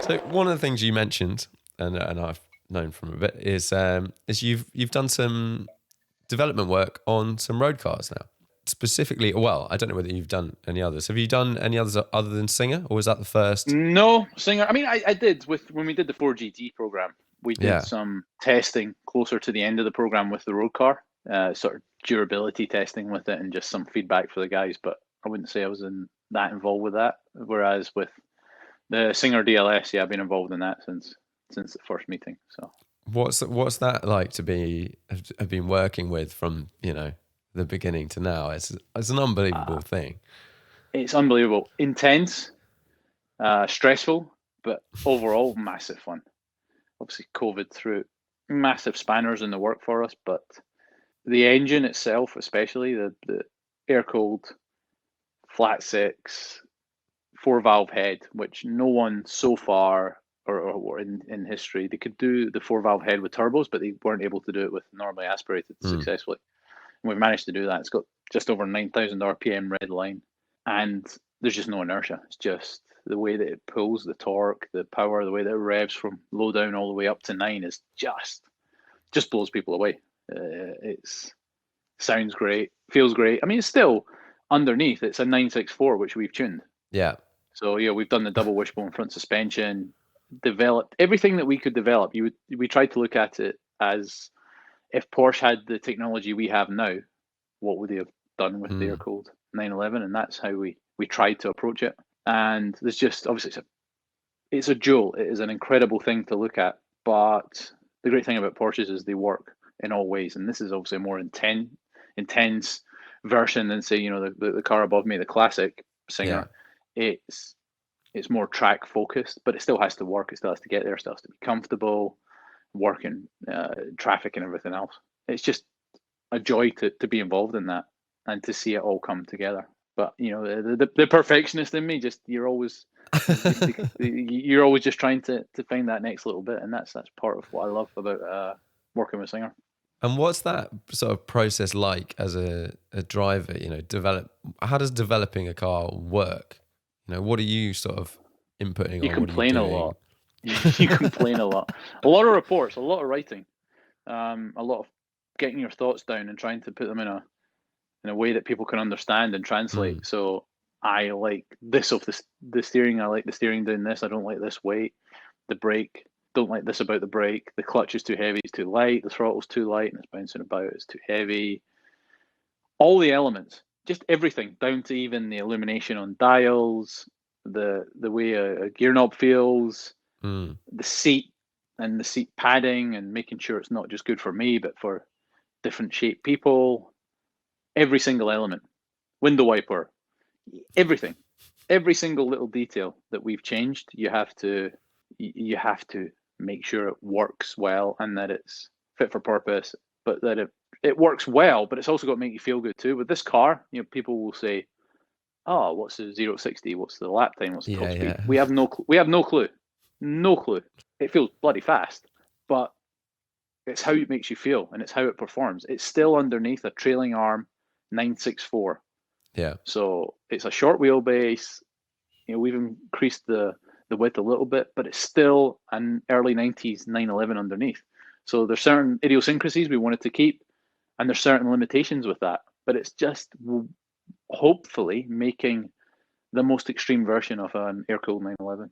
So one of the things you mentioned, and I've known from a bit, is you've done some development work on some road cars now. Specifically, well, I don't know whether you've done any others. Have you done any others other than Singer, or was that the first? No, Singer. I mean, I did when we did the 4GT program. We did Yeah, some testing closer to the end of the program with the road car, sort of durability testing with it, and just some feedback for the guys. But I wouldn't say I was that involved with that. Whereas with the Singer DLS, yeah, I've been involved in that since the first meeting. So what's that like to have been working with from the beginning to now? It's an uh, unbelievable thing. it's unbelievable, intense, stressful, but overall massive fun. Obviously, COVID threw massive spanners in the work for us, but the engine itself, especially the air cooled flat six 4 valve head, which no one so far or in history, they could do the 4 valve head with turbos, but they weren't able to do it with normally aspirated Mm, successfully. And we've managed to do that. It's got just over 9,000 RPM red line, and there's just no inertia. It's just the way that it pulls, the torque, the power, the way that it revs from low down all the way up to 9 is just blows people away. It's sounds great, feels great. I mean, it's still underneath. It's a 964, which we've tuned. yeah, So yeah, we've done the double wishbone front suspension, developed everything that we could develop. We tried to look at it as if Porsche had the technology we have now, what would they have done with the air mm, cooled 911? And that's how we tried to approach it. And there's just obviously it's a jewel. It is an incredible thing to look at. But the great thing about Porsches is they work in all ways. And this is obviously a more intense version than say, the car above me, the classic yeah. Singer. It's it's more track focused, but it still has to work. It still has to get there. It still has to be comfortable, work in traffic and everything else. It's just a joy to be involved in that and to see it all come together. But the perfectionist in me, just you're always just trying to find that next little bit, and that's part of what I love about working with Singer. And what's that sort of process like as a driver? How does developing a car work? What are you sort of inputting You on? What are you complain a doing? lot. You complain a lot. A lot of reports, a lot of writing, a lot of getting your thoughts down and trying to put them in a way that people can understand and Mm, translate. So I like this of the steering. I like the steering doing this. I don't like this weight. The brake. Don't like this about the brake. The clutch is too heavy. It's too light. The throttle's too light and it's bouncing about. It's too heavy. All the elements, just everything, down to even the illumination on dials, the way a gear knob feels, mm, the seat and the seat padding, and making sure it's not just good for me, but for different shaped people. Every single element, window wiper, everything, every single little detail that we've changed, you have to make sure it works well and that it's fit for purpose, but that it works well, but it's also got to make you feel good too. With this car, people will say, "Oh, what's the 0-60? What's the lap time? What's the yeah, top speed?" yeah. We have no clue, no clue. It feels bloody fast, but it's how it makes you feel and it's how it performs. It's still underneath a trailing arm 964. Yeah. So it's a short wheelbase. We've increased the width a little bit, but it's still an early 90s 911 underneath. So there's certain idiosyncrasies we wanted to keep, and there's certain limitations with that. But it's just hopefully making the most extreme version of an air-cooled 911.